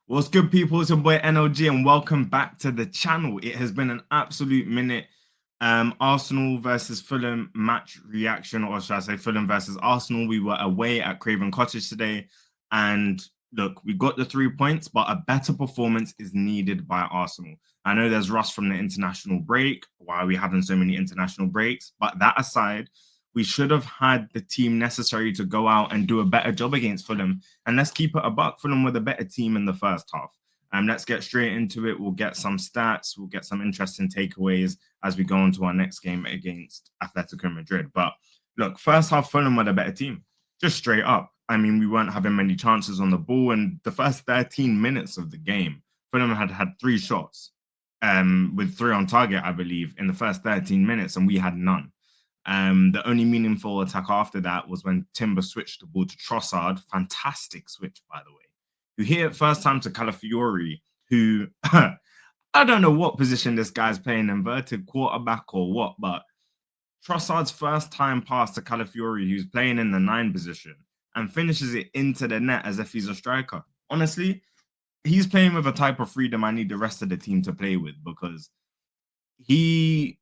What's good, people? It's your boy NLG, and welcome back to the channel. It has been an absolute minute. Arsenal versus Fulham match reaction, or should I say Fulham versus Arsenal. We were away at Craven Cottage today, and look, we got the 3 points, but a better performance is needed by Arsenal. I know there's rust from the international break. Why are we having so many international breaks? But that aside, we should have had the team necessary to go out and do a better job against Fulham. And let's keep it a buck. Fulham were the better team in the first half. Let's get straight into it. We'll get some stats. We'll get some interesting takeaways as we go on to our next game against Atletico Madrid. But look, first half, Fulham were the better team, just straight up. I mean, we weren't having many chances on the ball. And the first 13 minutes of the game, Fulham had 3 shots, with 3 on target, I believe, in the first 13 minutes, and we had none. The only meaningful attack after that was when Timber switched the ball to Trossard. Fantastic switch, by the way. Who hit it first time to Calafiori, who I don't know what position this guy's playing, inverted quarterback or what, but Trossard's first time pass to Calafiori, who's playing in the 9 position, and finishes it into the net as if he's a striker. Honestly, he's playing with a type of freedom I need the rest of the team to play with, because he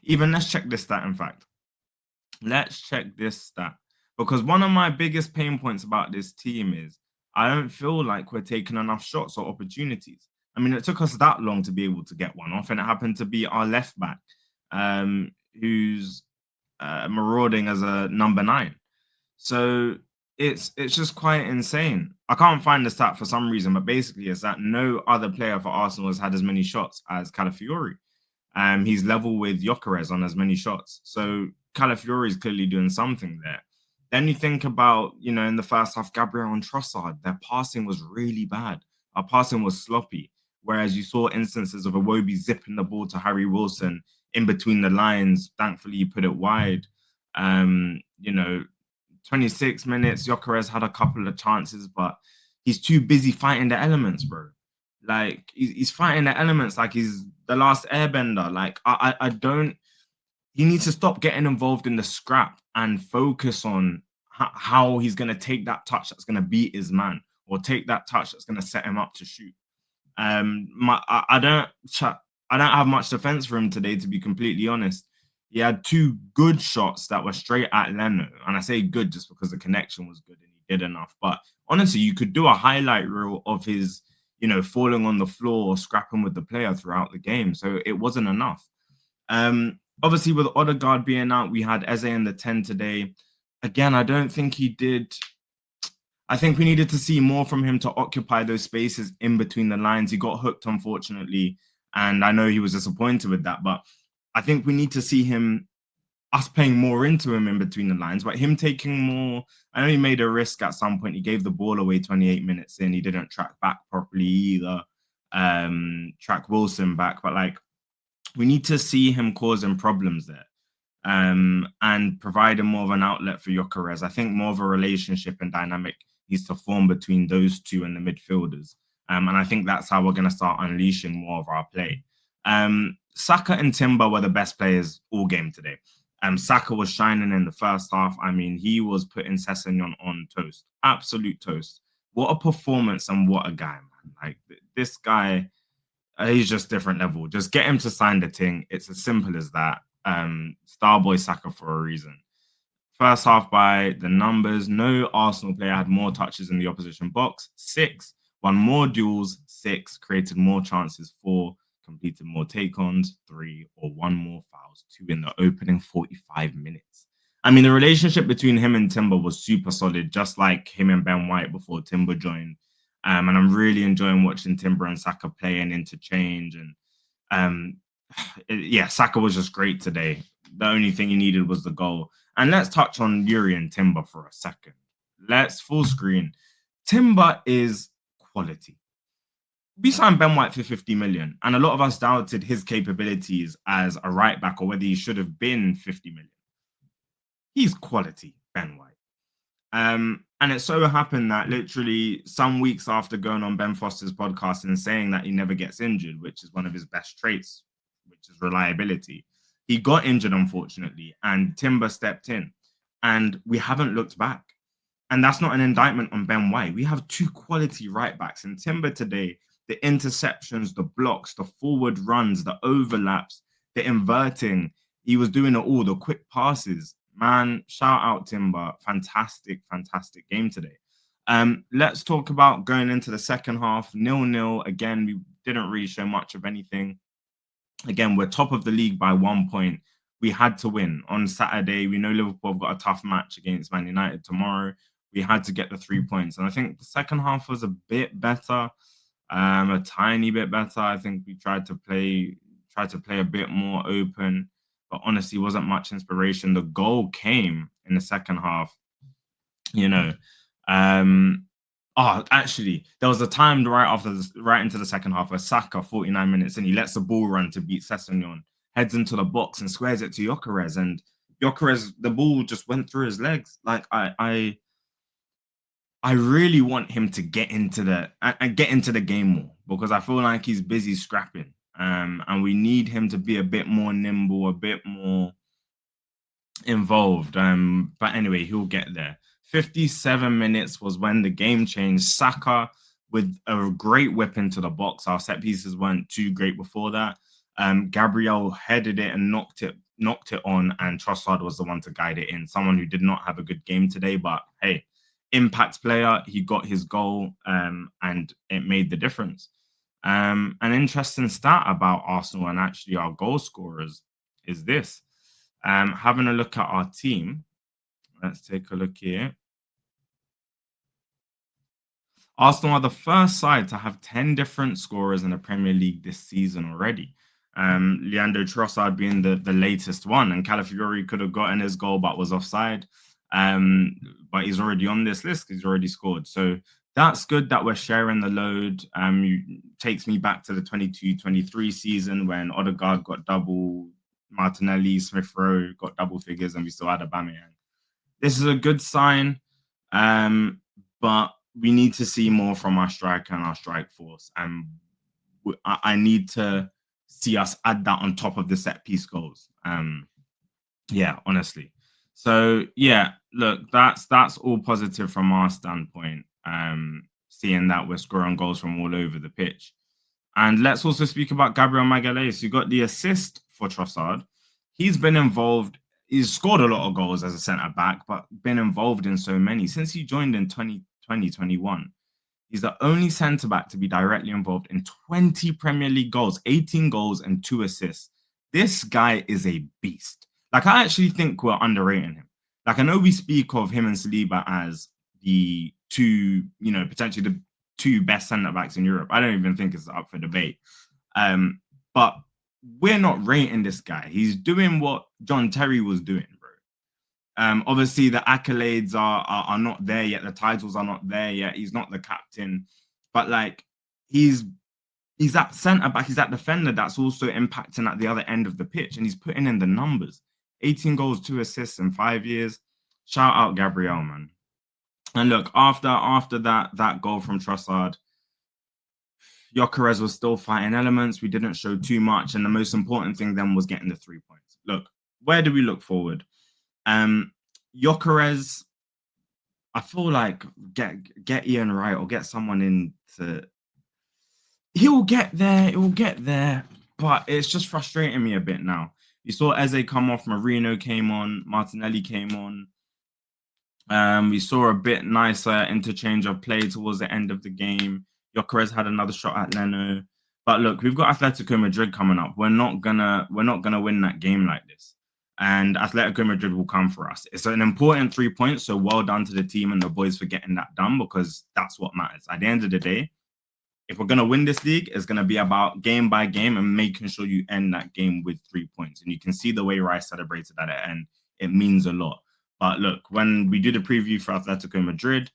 even let's check this stat. In fact, let's check this stat, because one of my biggest pain points about this team is I don't feel like we're taking enough shots or opportunities. I mean, it took us that long to be able to get one off, and it happened to be our left back, who's marauding as a number 9. So it's just quite insane. I can't find the stat for some reason, but basically it's that no other player for Arsenal has had as many shots as Calafiori. He's level with Gyökeres on as many shots. So Calafiori is clearly doing something there. Then you think about, in the first half, Gabriel and Trossard, their passing was really bad. Our passing was sloppy. Whereas you saw instances of Iwobi zipping the ball to Harry Wilson in between the lines. Thankfully, he put it wide. 26 minutes, Gyökeres had a couple of chances, but he's too busy fighting the elements, bro. Like, he's fighting the elements like he's the last airbender. Like, I don't. He needs to stop getting involved in the scrap and focus on how he's going to take that touch that's going to beat his man, or take that touch that's going to set him up to shoot. I don't have much defense for him today, to be completely honest. He had 2 good shots that were straight at Leno, and I say good just because the connection was good and he did enough. But honestly, you could do a highlight reel of his, falling on the floor or scrapping with the player throughout the game. So it wasn't enough. Obviously, with Odegaard being out, we had Eze in the 10 today. Again, I don't think he did. I think we needed to see more from him to occupy those spaces in between the lines. He got hooked, unfortunately, and I know he was disappointed with that. But I think we need to see us playing more into him in between the lines, but him taking more. I know he made a risk at some point. He gave the ball away 28 minutes in. He didn't track back properly either. Track Wilson back, but like, we need to see him causing problems there, and providing more of an outlet for Gyökeres. I think more of a relationship and dynamic needs to form between those two and the midfielders. And I think that's how we're going to start unleashing more of our play. Saka and Timber were the best players all game today. Saka was shining in the first half. I mean, he was putting Sessegnon on toast. Absolute toast. What a performance, and what a guy, man. Like, this guy, he's just different level. Just get him to sign the thing. It's as simple as that. Starboy Saka for a reason. First half, by the numbers, no Arsenal player had more touches in the opposition box. 6. Won more duels. 6. Created more chances. 4. Completed more take-ons. 3. Or 1 more fouls. 2 in the opening 45 minutes. I mean, the relationship between him and Timber was super solid, just like him and Ben White before Timber joined. And I'm really enjoying watching Timber and Saka play and interchange. And Saka was just great today. The only thing he needed was the goal. And let's touch on Yuri and Timber for a second. Let's full screen. Timber is quality. We signed Ben White for 50 million, and a lot of us doubted his capabilities as a right back, or whether he should have been 50 million. He's quality, Ben White. And it so happened that literally some weeks after going on Ben Foster's podcast and saying that he never gets injured, which is one of his best traits, which is reliability, he got injured, unfortunately, and Timber stepped in, and we haven't looked back. And that's not an indictment on Ben White. We have two quality right backs. And Timber today, the interceptions, the blocks, the forward runs, the overlaps, the inverting, he was doing it all, the quick passes. Man, shout out Timber. Fantastic, fantastic game today. Let's talk about going into the second half. 0-0. Again, we didn't really show much of anything. Again, we're top of the league by 1 point. We had to win on Saturday. We know Liverpool have got a tough match against Man United tomorrow. We had to get the 3 points. And I think the second half was a bit better, a tiny bit better. I think we tried to play a bit more open, but honestly, wasn't much inspiration. The goal came in the second half, you know. Actually, there was a time right into the second half where Saka, 49 minutes, and he lets the ball run to beat Sessegnon, heads into the box and squares it to Gyökeres, and Gyökeres, the ball just went through his legs. Like I really want him to get into the game more, because I feel like he's busy scrapping, and we need him to be a bit more nimble, a bit more involved. But anyway, he'll get there. 57 minutes was when the game changed. Saka with a great whip into the box. Our set pieces weren't too great before that. Gabriel headed it and knocked it on, and Trossard was the one to guide it in. Someone who did not have a good game today, but hey, impact player. He got his goal, and it made the difference. An interesting stat about Arsenal and actually our goal scorers is this. Having a look at our team, let's take a look here. Arsenal are the first side to have 10 different scorers in the Premier League this season already. Leandro Trossard being the latest one, and Calafiori could have gotten his goal but was offside. But he's already on this list because he's already scored. So that's good that we're sharing the load. Takes me back to the 22-23 season when Odegaard got double, Martinelli, Smith Rowe got double figures, and we still had Aubameyang. This is a good sign, but we need to see more from our striker and our strike force. And I need to see us add that on top of the set piece goals. Yeah, honestly. So yeah, look, that's all positive from our standpoint. Seeing that we're scoring goals from all over the pitch. And let's also speak about Gabriel Magalhaes, who got the assist for Trossard. He's been involved. He's scored a lot of goals as a centre back, but been involved in so many since he joined in 2021. He's the only centre back to be directly involved in 20 Premier League goals, 18 goals and 2 assists. This guy is a beast. Like, I actually think we're underrating him. Like, I know we speak of him and Saliba as the two, potentially the two best centre backs in Europe. I don't even think it's up for debate. But we're not rating this guy. He's doing what John Terry was doing, bro. Obviously, the accolades are not there yet. The titles are not there yet. He's not the captain. But, like, he's that centre-back. He's that defender that's also impacting at the other end of the pitch. And he's putting in the numbers. 18 goals, 2 assists in 5 years. Shout out Gabriel, man. And look, after that goal from Trossard, Gyökeres was still fighting elements. We didn't show too much. And the most important thing then was getting the 3 points. Look, where do we look forward? Gyökeres, I feel like get Ian Wright or get someone in to... He will get there. It will get there. But it's just frustrating me a bit now. You saw Eze come off. Marino came on. Martinelli came on. We saw a bit nicer interchange of play towards the end of the game. Gyökeres had another shot at Leno. But look, we've got Atletico Madrid coming up. We're not gonna win that game like this. And Atletico Madrid will come for us. It's an important 3 points, so well done to the team and the boys for getting that done, because that's what matters. At the end of the day, if we're going to win this league, it's going to be about game by game and making sure you end that game with 3 points. And you can see the way Rice celebrated at the end. It means a lot. But look, when we do the preview for Atletico Madrid,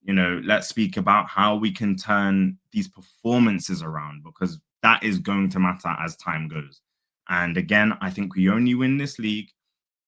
let's speak about how we can turn these performances around, because that is going to matter as time goes. And again, I think we only win this league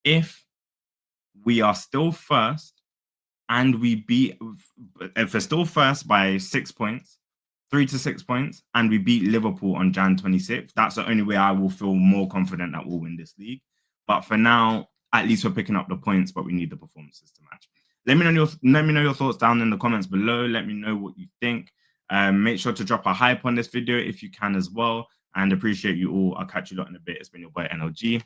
if we are still first and if we're still first by 6 points, 3 to 6 points, and we beat Liverpool on Jan 26th. That's the only way I will feel more confident that we'll win this league. But for now, at least we're picking up the points, but we need the performances to match. let me know your thoughts down in the comments below. Let me know what you think. Make sure to drop a hype on this video if you can as well. And appreciate you all. I'll catch you lot in a bit. It's been your boy NLG.